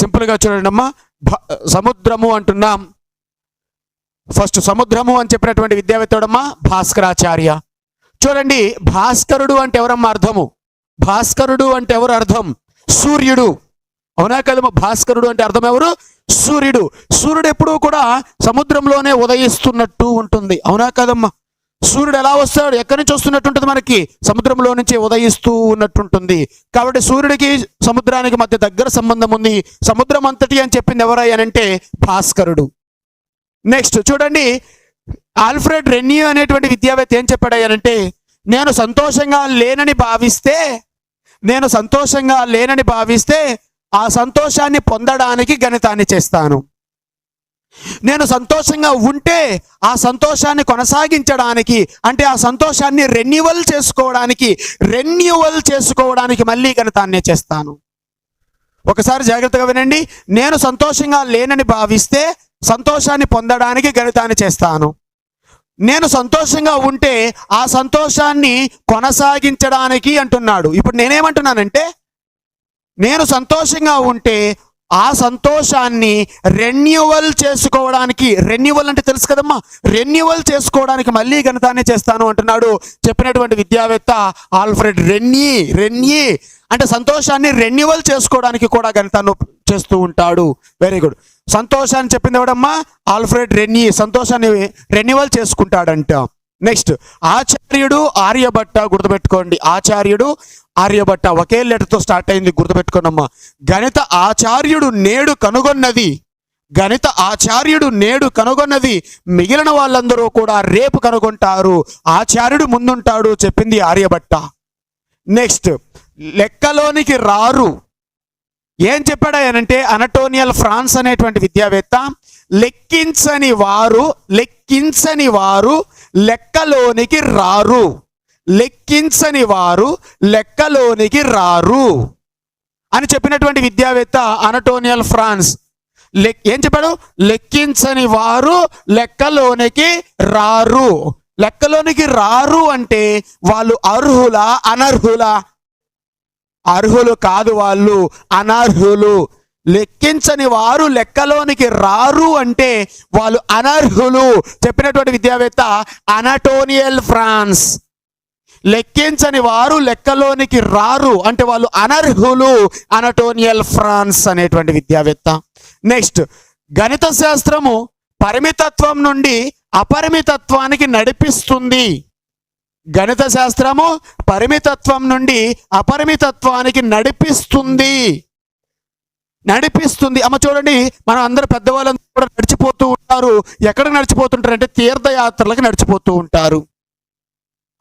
సింపుల్గా చూడండి అమ్మా, సముద్రము అంటున్నాం. ఫస్ట్ సముద్రము అని చెప్పినటువంటి విద్యావేత్తడమ్మా భాస్కరాచార్య. చూడండి, భాస్కరుడు అంటే ఎవరమ్మా అర్థము? భాస్కరుడు అంటే ఎవరు అర్థం? సూర్యుడు. అవునా కదమ్మా? భాస్కరుడు అంటే అర్థం ఎవరు? సూర్యుడు. సూర్యుడు ఎప్పుడూ కూడా సముద్రంలోనే ఉదయిస్తున్నట్టు ఉంటుంది. అవునా కదమ్మా? సూర్యుడు ఎలా వస్తాడు? ఎక్కడి నుంచి వస్తున్నట్టు ఉంటుంది? మనకి సముద్రంలో నుంచి ఉదయిస్తూ ఉన్నట్టుంటుంది. కాబట్టి సూర్యుడికి సముద్రానికి మధ్య దగ్గర సంబంధం ఉంది. సముద్రం అంతటి అని చెప్పింది ఎవరయ్యానంటే భాస్కరుడు. నెక్స్ట్ చూడండి, ఆల్ఫ్రెడ్ రెన్యూ అనేటువంటి విద్యావేత్త ఏం చెప్పాడయ్యానంటే, నేను సంతోషంగా లేనని భావిస్తే ఆ సంతోషాన్ని పొందడానికి గణితాన్ని చేస్తాను. నేను సంతోషంగా ఉంటే ఆ సంతోషాన్ని కొనసాగించడానికి, అంటే ఆ సంతోషాన్ని రెన్యువల్ చేసుకోవడానికి మళ్ళీ గణితాన్ని చేస్తాను. ఒకసారి జాగ్రత్తగా వినండి. నేను సంతోషంగా లేనని భావిస్తే సంతోషాన్ని పొందడానికి గణితాన్ని చేస్తాను. నేను సంతోషంగా ఉంటే ఆ సంతోషాన్ని కొనసాగించడానికి అంటున్నాడు. ఇప్పుడు నేనేమంటున్నానంటే, నేను సంతోషంగా ఉంటే ఆ సంతోషాన్ని రెన్యువల్ చేసుకోవడానికి, రెన్యువల్ అంటే తెలుసు కదమ్మా, రెన్యువల్ చేసుకోవడానికి మళ్ళీ గణితాన్ని చేస్తాను అంటున్నాడు చెప్పినటువంటి విద్యావేత్త ఆల్ఫ్రెడ్ రెన్యీ. అంటే సంతోషాన్ని రెన్యువల్ చేసుకోవడానికి కూడా గణితాన్ని చేస్తూ ఉంటాడు. Very good. సంతోషాన్ని చెప్పింది ఎవడమ్మా? ఆల్ఫ్రెడ్ రెన్యీ. సంతోషాన్ని రెన్యువల్ చేసుకుంటాడంట. నెక్స్ట్ ఆచార్యుడు ఆర్యభట్ట. గుర్తుపెట్టుకోండి, ఆచార్యుడు ఆర్యభట్ట ఒకే లెటర్తో స్టార్ట్ అయింది. గుర్తుపెట్టుకోనమ్మా. గణిత ఆచార్యుడు నేడు కనుగొన్నది మిగిలిన వాళ్ళందరూ కూడా రేపు కనుగొంటారు. ఆచార్యుడు ముందుంటాడు చెప్పింది ఆర్యభట్ట. నెక్స్ట్ లెక్కలోనికి రారు. ఏం చెప్పాడనంటే అనటోనియల్ ఫ్రాన్స్ అనేటువంటి విద్యావేత్త, లెక్కించని వారు లెక్కలోనికి రారు అని చెప్పినటువంటి విద్యావేత్త అనటోనియల్ ఫ్రాన్స్. ఏం చెప్పాడు? లెక్కించని వారు లెక్కలోనికి రారు అంటే వాళ్ళు అర్హులా అనర్హులా? అర్హులు కాదు, వాళ్ళు అనర్హులు. లెక్కించని వారు లెక్కలోనికి రారు అంటే వాళ్ళు అనర్హులు చెప్పినటువంటి విద్యావేత్త అనటోనియల్ ఫ్రాన్స్. లెక్కించని వారు లెక్కలోనికి రారు అంటే వాళ్ళు అనర్హులు, అనటోనియల్ ఫ్రాన్స్ అనేటువంటి విద్యావేత్త. నెక్స్ట్ గణిత శాస్త్రము పరిమితత్వం నుండి అపరిమితత్వానికి నడిపిస్తుంది. గణిత శాస్త్రము పరిమితత్వం నుండి అపరిమితత్వానికి నడిపిస్తుంది. అమ్మ చూడండి, మనం అందరు పెద్దవాళ్ళందరూ కూడా నడిచిపోతూ ఉంటారు. ఎక్కడికి నడిచిపోతుంటారు అంటే తీర్థయాత్రలకు నడిచిపోతూ ఉంటారు.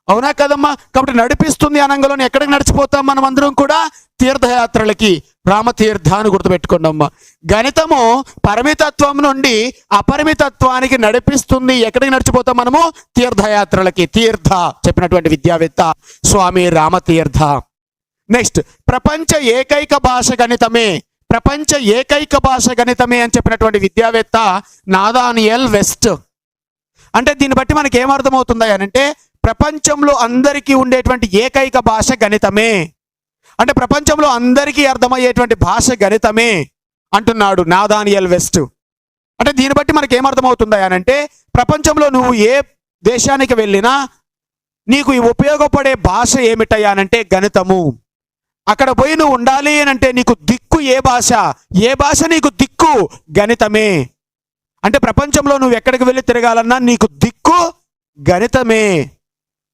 అవునా కదమ్మా? కాబట్టి నడిపిస్తుంది అనంగంలోనే ఎక్కడికి నడిచిపోతాం మనం అందరం కూడా? తీర్థయాత్రలకి. రామతీర్థాన్ని గుర్తుపెట్టుకోండి అమ్మా. గణితము పరిమితత్వం నుండి అపరిమితత్వానికి నడిపిస్తుంది. ఎక్కడికి నడిచిపోతాం మనము? తీర్థయాత్రలకి. తీర్థ చెప్పినటువంటి విద్యావేత్త స్వామి రామతీర్థ. నెక్స్ట్ ప్రపంచ ఏకైక భాష గణితమే అని చెప్పినటువంటి విద్యావేత్త నాథానియల్ వెస్ట్. అంటే దీన్ని బట్టి మనకి ఏమర్థమవుతుందా అంటే, ప్రపంచంలో అందరికీ ఉండేటువంటి ఏకైక భాష గణితమే. అంటే ప్రపంచంలో అందరికీ అర్థమయ్యేటువంటి భాష గణితమే అంటున్నాడు నాథానియల్ వెస్ట్. అంటే దీన్ని బట్టి మనకి ఏమర్థమవుతుందా అంటే, ప్రపంచంలో నువ్వు ఏ దేశానికి వెళ్ళినా నీకు ఉపయోగపడే భాష ఏమిటయ్యానంటే గణితము. అక్కడ పోయి నువ్వు ఉండాలి అంటే నీకు దిక్కు ఏ భాష నీకు దిక్కు? గణితమే. అంటే ప్రపంచంలో నువ్వు ఎక్కడికి వెళ్ళి తిరగాలన్నా నీకు దిక్కు గణితమే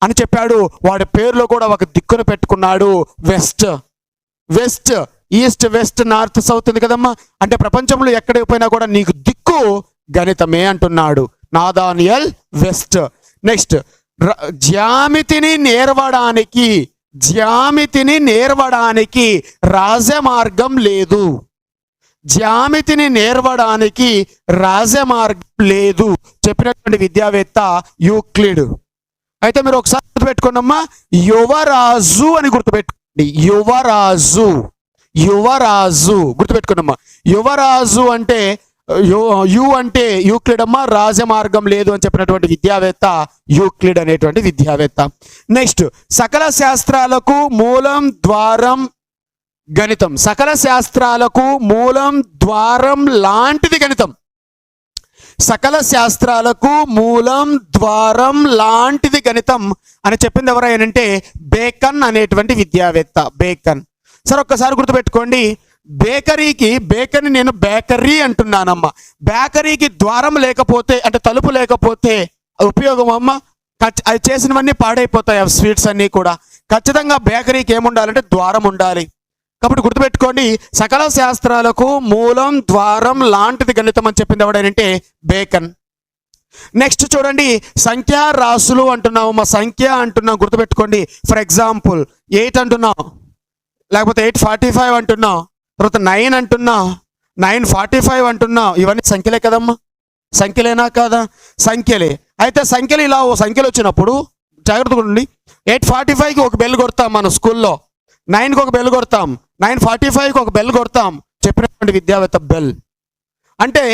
అని చెప్పాడు. వాడి పేరులో కూడా ఒక దిక్కును పెట్టుకున్నాడు, west. East west north south ఉంది కదమ్మా. అంటే ప్రపంచంలో ఎక్కడికి పోయినా కూడా నీకు దిక్కు గణితమే అంటున్నాడు నాథానియల్ వెస్ట్. నెక్స్ట్ జ్యామితిని నేర్వడానికి రాజమార్గం లేదు. చెప్పినటువంటి విద్యావేత్త యూక్లిడ్. అయితే మీరు ఒకసారి గుర్తుపెట్టుకోండమ్మా, యువరాజు అని గుర్తుపెట్టుకోండి. యువరాజు గుర్తుపెట్టుకోండమ్మా. యువరాజు అంటే అంటే యూక్లిడ్ అమ్మా. రాజమార్గం లేదు అని చెప్పినటువంటి విద్యావేత్త యూక్లిడ్ అనేటువంటి విద్యావేత్త. నెక్స్ట్ సకల శాస్త్రాలకు మూలం ద్వారం గణితం. సకల శాస్త్రాలకు మూలం ద్వారం లాంటిది గణితం. సకల శాస్త్రాలకు మూలం ద్వారం లాంటిది గణితం అని చెప్పింది ఎవరైనంటే బేకన్ అనేటువంటి విద్యావేత్త. బేకన్. సరే ఒక్కసారి గుర్తుపెట్టుకోండి, బేకరీ నేను బేకరీ అంటున్నానమ్మా. బేకరీకి ద్వారం లేకపోతే అంటే తలుపు లేకపోతే ఉపయోగం అమ్మ, అది చేసినవన్నీ పాడైపోతాయి. ఆ స్వీట్స్ అన్నీ కూడా. ఖచ్చితంగా బేకరీకి ఏముండాలంటే ద్వారం ఉండాలి. కాబట్టి గుర్తుపెట్టుకోండి, సకల శాస్త్రాలకు మూలం ద్వారం లాంటిది గణితం అని చెప్పింది ఎవడనంటే బేకన్. నెక్స్ట్ చూడండి, సంఖ్యా రాసులు అంటున్నావు. మా సంఖ్య అంటున్నావు, గుర్తుపెట్టుకోండి. ఫర్ ఎగ్జాంపుల్ 8 అంటున్నావు, లేకపోతే 845 అంటున్నావు, తర్వాత 9 అంటున్నావు, 945 అంటున్నావు. ఇవన్నీ సంఖ్యలే కదమ్మా. సంఖ్యలేనా కాదా? సంఖ్యలే. అయితే సంఖ్యలు ఇలా ఓ సంఖ్యలు వచ్చినప్పుడు జాగ్రత్తగా ఉండండి. 845కి ఒక బెల్ కొడతాం మన స్కూల్లో, 9కి ఒక బెల్ కొడతాం, 945కి ఒక బెల్ కొడతాం. చెప్పినటువంటి విద్యావేత్త బెల్. అంటే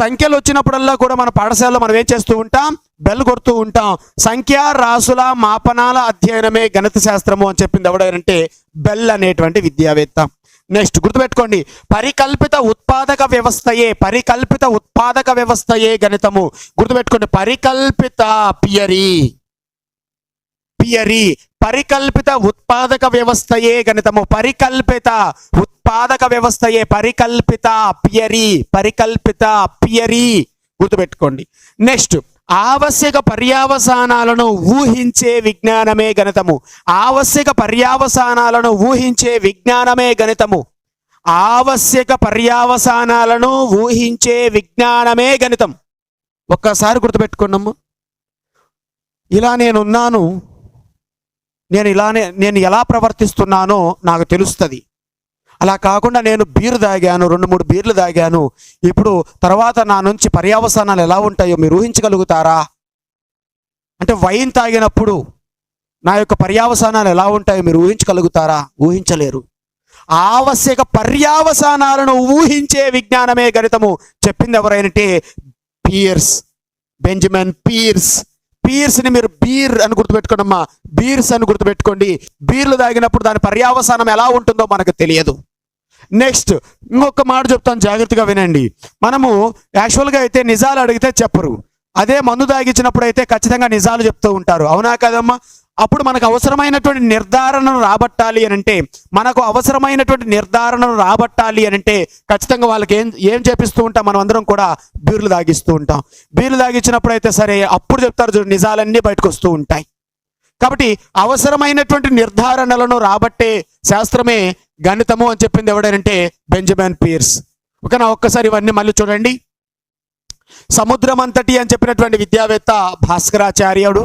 సంఖ్యలు వచ్చినప్పుడల్లా కూడా మన పాఠశాలలో మనం ఏం చేస్తూ ఉంటాం? బెల్ కొడుతూ ఉంటాం. సంఖ్యా రాసుల మాపనాల అధ్యయనమే గణిత శాస్త్రము అని చెప్పింది ఎవడంటే బెల్ అనేటువంటి విద్యావేత్త. నెక్స్ట్ గుర్తుపెట్టుకోండి, పరికల్పిత ఉత్పాదక వ్యవస్థయే గణితము. గుర్తుపెట్టుకోండి, పరికల్పిత పరికల్పిత ఉత్పాదక వ్యవస్థయే గణితము. పరికల్పిత ఉత్పాదక వ్యవస్థయే పరికల్పిత పియరీ గుర్తుపెట్టుకోండి. నెక్స్ట్, ఆవశ్యక పర్యావసానాలను ఊహించే విజ్ఞానమే గణితము. ఆవశ్యక పర్యావసానాలను ఊహించే విజ్ఞానమే గణితము. ఆవశ్యక పర్యావసానాలను ఊహించే విజ్ఞానమే గణితం. ఒక్కసారి గుర్తుపెట్టుకున్నాము. ఇలా నేనున్నాను, నేను ఎలా ప్రవర్తిస్తున్నానో నాకు తెలుస్తుంది. అలా కాకుండా నేను బీరు తాగాను, 2-3 బీర్లు తాగాను, ఇప్పుడు తర్వాత నా నుంచి పర్యావసానాలు ఎలా ఉంటాయో మీరు ఊహించగలుగుతారా? అంటే వైన్ తాగినప్పుడు నా యొక్క పర్యావసానాలు ఎలా ఉంటాయో మీరు ఊహించగలుగుతారా? ఊహించలేరు. ఆవశ్యక పర్యావసానాలను ఊహించే విజ్ఞానమే గణితము. చెప్పింది ఎవరైనంటే బెంజమిన్ పీర్స్ని మీరు బీర్ అని గుర్తుపెట్టుకోండి అమ్మా. బీర్స్ అని గుర్తుపెట్టుకోండి. బీర్లు తాగినప్పుడు దాని పర్యావసానం ఎలా ఉంటుందో మనకు తెలియదు. నెక్స్ట్ ఇంకొక మాట చెప్తాను, జాగ్రత్తగా వినండి. మనము యాక్చువల్గా అయితే నిజాలు అడిగితే చెప్పరు, అదే మందు తాగించినప్పుడు అయితే ఖచ్చితంగా నిజాలు చెప్తూ ఉంటారు. అవునా కదమ్మా? అప్పుడు మనకు అవసరమైనటువంటి నిర్ధారణను రాబట్టాలి అని అంటే ఖచ్చితంగా వాళ్ళకి ఏం చేపిస్తూ ఉంటాం? మనం అందరం కూడా బీర్లు తాగిస్తూ ఉంటాం. బీర్లు తాగించినప్పుడు అయితే సరే అప్పుడు చెప్తారు చూడు, నిజాలన్నీ బయటకు వస్తూ ఉంటాయి. కాబట్టి అవసరమైనటువంటి నిర్ధారణలను రాబట్టే శాస్త్రమే గణితము అని చెప్పింది ఎవడంటే బెంజమిన్ పీర్స్. ఓకేనా? ఒక్కసారి ఇవన్నీ మళ్ళీ చూడండి. సముద్రం అంతటి అని చెప్పినటువంటి విద్యావేత్త భాస్కరాచార్యుడు.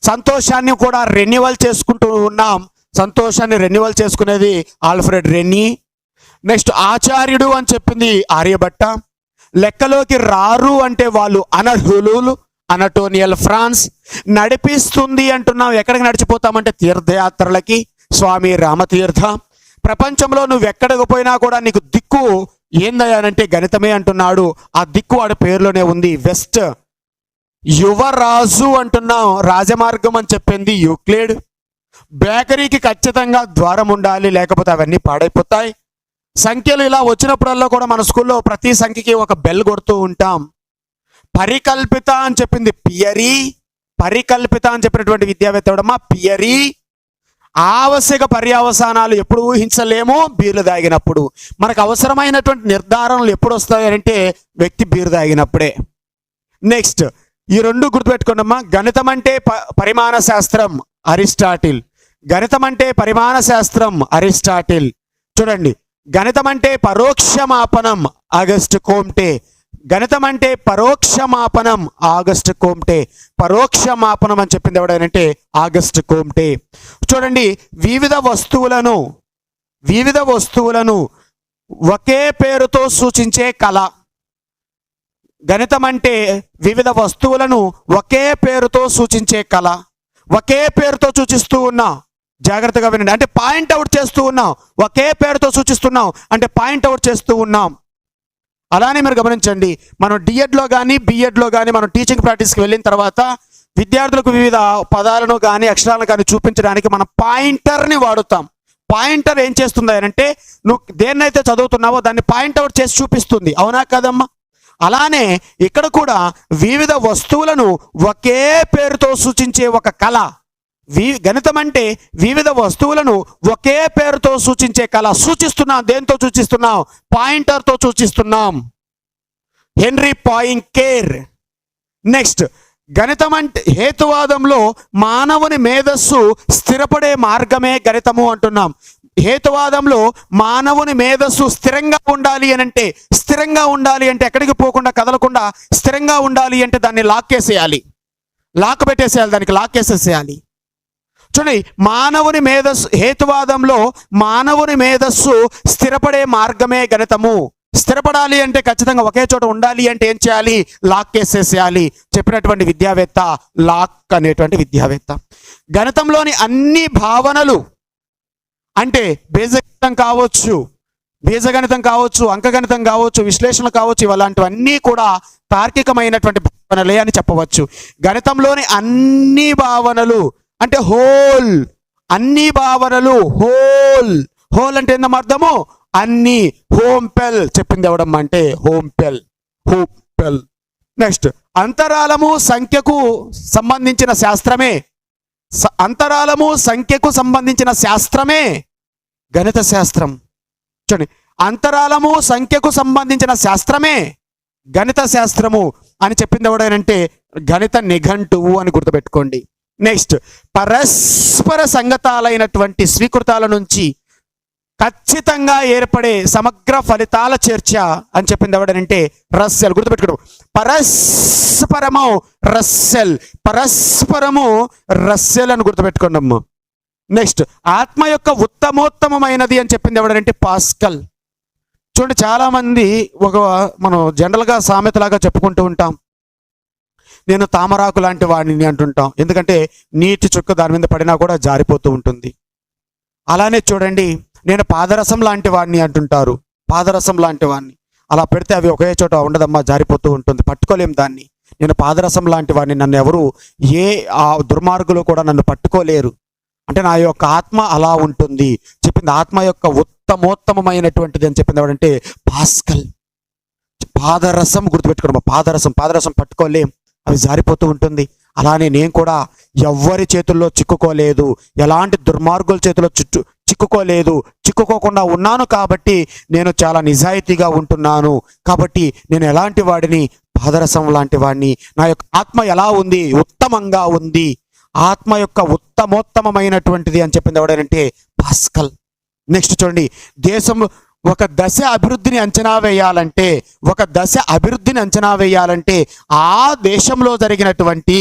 సంతోషాన్ని కూడా రెన్యువల్ చేసుకుంటూ ఉన్నాం. సంతోషాన్ని రెన్యువల్ చేసుకునేది ఆల్ఫ్రెడ్ రెన్నీ. నెక్స్ట్ ఆచార్యుడు అని చెప్పింది ఆర్యభట్ట. లెక్కలోకి రారు అంటే వాళ్ళు అనర్హులు, అనటోనియల్ ఫ్రాన్స్. నడిపిస్తుంది అంటున్నాం, ఎక్కడికి నడిచిపోతామంటే తీర్థయాత్రలకి, స్వామి రామతీర్థ. ప్రపంచంలో నువ్వు ఎక్కడికి పోయినా కూడా నీకు దిక్కు ఏందయ్యానంటే గణితమే అంటున్నాడు. ఆ దిక్కు వాడి పేరులోనే ఉంది, వెస్ట్. యువరాజు అంటున్నాం, రాజమార్గం అని చెప్పింది యూక్లిడ్. బేకరీకి ఖచ్చితంగా ద్వారం ఉండాలి, లేకపోతే అవన్నీ పాడైపోతాయి. సంఖ్యలు ఇలా వచ్చినప్పుడల్లా కూడా మన స్కూల్లో ప్రతి సంఖ్యకి ఒక బెల్ కొడుతూ ఉంటాం. పరికల్పిత అని చెప్పింది పరికల్పిత అని చెప్పినటువంటి విద్యావేత్త ఎవడమ్మా? పియరీ. ఆవశ్యక పర్యావసానాలు ఎప్పుడు ఊహించలేము? బీర్లు తాగినప్పుడు. మనకు అవసరమైనటువంటి నిర్ధారణలు ఎప్పుడు వస్తాయంటే వ్యక్తి బీరు తాగినప్పుడే. నెక్స్ట్ ఈ 2 గుర్తుపెట్టుకోండమ్మా. గణితం అంటే పరిమాణ శాస్త్రం, అరిస్టాటిల్. గణితం అంటే పరిమాణ శాస్త్రం, అరిస్టాటిల్. చూడండి, గణితం అంటే పరోక్ష మాపనం, ఆగస్ట్ కోమ్టే. గణితం అంటే పరోక్ష మాపనం, ఆగస్ట్ కోమ్టే. పరోక్ష మాపనం అని చెప్పింది ఎవడనంటే ఆగస్ట్ కోమ్టే. చూడండి, వివిధ వస్తువులను ఒకే పేరుతో సూచించే కళ. గణితం అంటే వివిధ వస్తువులను ఒకే పేరుతో సూచించే కళ. ఒకే పేరుతో సూచిస్తూ ఉన్నాం, జాగ్రత్తగా వినండి. అంటే పాయింట్ అవుట్ చేస్తూ ఉన్నాం, ఒకే పేరుతో సూచిస్తున్నాం అంటే పాయింట్ అవుట్ చేస్తూ ఉన్నాం. అలానే మీరు గమనించండి, మనం డిఎడ్లో కానీ బిఎడ్లో కానీ మనం టీచింగ్ ప్రాక్టీస్కి వెళ్ళిన తర్వాత విద్యార్థులకు వివిధ పదాలను కానీ అక్షరాలను కానీ చూపించడానికి మనం పాయింటర్ని వాడుతాం. పాయింటర్ ఏం చేస్తుంది అంటే నువ్వు దేన్నైతే చదువుతున్నావో దాన్ని పాయింట్ అవుట్ చేసి చూపిస్తుంది. అవునా కదమ్మా? అలానే ఇక్కడ కూడా వివిధ వస్తువులను ఒకే పేరుతో సూచించే ఒక కళ. గణితం అంటే వివిధ వస్తువులను ఒకే పేరుతో సూచించే కళ. సూచిస్తున్నాం, దేంతో సూచిస్తున్నాం? పాయింటర్తో సూచిస్తున్నాం. Henry Poincaré. నెక్స్ట్, గణితం అంటే హేతువాదంలో మానవుని మేధస్సు స్థిరపడే మార్గమే గణితము అంటున్నాం. హేతువాదంలో మానవుని మేధస్సు స్థిరంగా ఉండాలి అంటే ఎక్కడికి పోకుండా కదలకుండా స్థిరంగా ఉండాలి అంటే దాన్ని లాక్కేసేయాలి, దానికి లాక్కేసేసేయాలి. చూడండి, మానవుని మేధస్సు, హేతువాదంలో మానవుని మేధస్సు స్థిరపడే మార్గమే గణితము. స్థిరపడాలి అంటే ఖచ్చితంగా ఒకే చోట ఉండాలి అంటే ఏం చేయాలి? లాక్కేసేసేయాలి. చెప్పినటువంటి విద్యావేత్త లాక్ అనేటువంటి విద్యావేత్త. గణితంలోని అన్ని భావనలు అంటే బీజగణితం కావచ్చు, అంకగణితం కావచ్చు, విశ్లేషణ కావచ్చు, ఇలాంటివన్నీ కూడా తార్కికమైనటువంటి భావనలే అని చెప్పవచ్చు. గణితంలోని అన్ని భావనలు అంటే హోల్, అన్ని భావనలు హోల్ అంటే ఏందమ్మా అర్థము? అన్ని. హోంపెల్ చెప్పింది ఎవడమ్మా అంటే హోంపెల్. నెక్స్ట్, అంతరాలము సంఖ్యకు సంబంధించిన శాస్త్రమే గణిత శాస్త్రం. చూడండి, అంతరాలము సంఖ్యకు సంబంధించిన శాస్త్రమే గణిత శాస్త్రము అని చెప్పింది ఎవడనంటే గణిత నిఘంటువు అని గుర్తుపెట్టుకోండి. నెక్స్ట్, పరస్పర సంగతాలైనటువంటి స్వీకృతాల నుంచి ఖచ్చితంగా ఏర్పడే సమగ్ర ఫలితాల చర్చ అని చెప్పింది ఎవడనంటే రస్సెల్. గుర్తుపెట్టుకోవడం, పరస్పరము రస్సెల్ అని గుర్తుపెట్టుకోండి అమ్మ. నెక్స్ట్, ఆత్మ యొక్క ఉత్తమోత్తమైనది అని చెప్పింది ఎవడనంటే పాస్కల్. చూడండి, చాలా మంది మనం జనరల్గా సామెతలాగా చెప్పుకుంటూ ఉంటాం, నేను తామరాకు లాంటి వాడిని అంటుంటాం. ఎందుకంటే నీటి చుక్క దాని మీద పడినా కూడా జారిపోతూ ఉంటుంది. అలానే చూడండి, నేను పాదరసం లాంటి వాడిని అంటుంటారు. పాదరసం లాంటి వాడిని అలా పెడితే అవి ఒకే చోట ఉండదమ్మా, జారిపోతూ ఉంటుంది, పట్టుకోలేం దాన్ని. నేను పాదరసం లాంటి వాడిని, నన్ను ఎవరు ఆ దుర్మార్గులు కూడా నన్ను పట్టుకోలేరు అంటే నా యొక్క ఆత్మ అలా ఉంటుంది చెప్పింది. ఆత్మ యొక్క ఉత్తమోత్తమైనటువంటిది అని చెప్పింది ఎవడంటే పాస్కల్. పాదరసం గుర్తుపెట్టుకోవడం, పాదరసం పట్టుకోలేం, అవి జారిపోతూ ఉంటుంది. అలానే నేను కూడా ఎవ్వరి చేతుల్లో చిక్కుకోలేదు, ఎలాంటి దుర్మార్గుల చేతిలో చిక్కుకోకుండా ఉన్నాను కాబట్టి నేను చాలా నిజాయితీగా ఉంటున్నాను. కాబట్టి నేను ఎలాంటి వాడిని? పాదరసం లాంటి వాడిని. నా యొక్క ఆత్మ ఎలా ఉంది? ఉత్తమంగా ఉంది. ఆత్మ యొక్క ఉత్తమోత్తమైనటువంటిది అని చెప్పింది ఎవడనంటే పాస్కల్. నెక్స్ట్ చూడండి, దేశంలో ఒక దశ అభివృద్ధిని అంచనా వేయాలంటే ఆ దేశంలో జరిగినటువంటి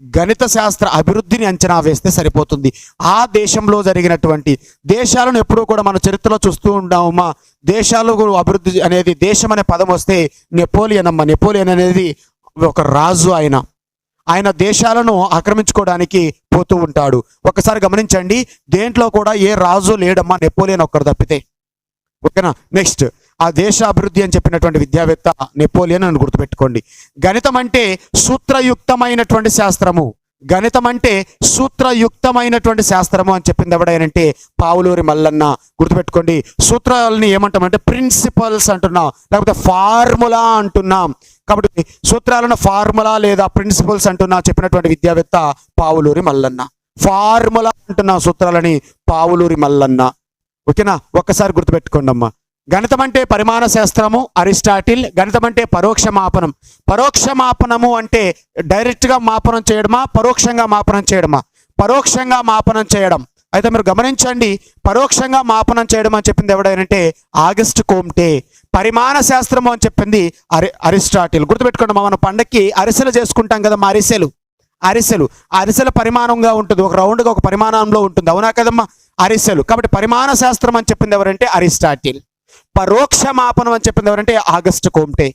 గణిత శాస్త్ర అభివృద్ధిని అంచనా వేస్తే సరిపోతుంది. ఆ దేశంలో జరిగినటువంటి దేశాలను ఎప్పుడూ కూడా మన చరిత్రలో చూస్తూ ఉంటామమ్మా. దేశాలు అభివృద్ధి అనేది, దేశం అనే పదం వస్తే నెపోలియన్ అనేది ఒక రాజు. ఆయన దేశాలను ఆక్రమించుకోవడానికి పోతూ ఉంటాడు. ఒకసారి గమనించండి, దేంట్లో కూడా ఏ రాజు లేడమ్మా, నెపోలియన్ ఒక్కరు తప్పితే. ఓకేనా? నెక్స్ట్, ఆ దేశ అభివృద్ధి అని చెప్పినటువంటి విద్యావేత్త నెపోలియన్ అని గుర్తుపెట్టుకోండి. గణితం అంటే సూత్రయుక్తమైనటువంటి శాస్త్రము అని చెప్పింది ఎవడైనంటే పావులూరి మల్లన్న. గుర్తుపెట్టుకోండి, సూత్రాలని ఏమంటామంటే ప్రిన్సిపల్స్ అంటున్నాం, లేకపోతే ఫార్ములా అంటున్నాం. కాబట్టి సూత్రాలను ఫార్ములా లేదా ప్రిన్సిపల్స్ అంటున్నా చెప్పినటువంటి విద్యావేత్త పావులూరి మల్లన్న. ఫార్ములా అంటున్నా సూత్రాలని పావులూరి మల్లన్న. ఓకేనా? ఒక్కసారి గుర్తుపెట్టుకోండి అమ్మా. గణితం అంటే పరిమాణ శాస్త్రము అరిస్టాటిల్. గణితం అంటే పరోక్ష మాపనము అంటే డైరెక్ట్గా మాపనం చేయడమా, పరోక్షంగా మాపనం చేయడమా? పరోక్షంగా మాపనం చేయడం. అయితే మీరు గమనించండి, పరోక్షంగా మాపనం చేయడం అని చెప్పింది ఎవడైనంటే ఆగస్ట్ కోమ్టే. పరిమాణ శాస్త్రము అని చెప్పింది అరిస్టాటిల్. గుర్తుపెట్టుకోండి, మనం పండక్కి అరిసెలు చేసుకుంటాం కదమ్మా. అరిసెలు పరిమాణంగా ఉంటుంది, ఒక రౌండ్గా ఒక పరిమాణంలో ఉంటుంది. అవునా కదమ్మా? అరిసెలు. కాబట్టి పరిమాణ శాస్త్రం అని చెప్పింది ఎవరంటే అరిస్టాటిల్. పరోక్ష మాపనం అని చెప్పింది ఎవరంటే ఆగస్ట్ కోమ్టే.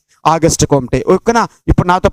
ఓకేనా? ఇప్పుడు నాతో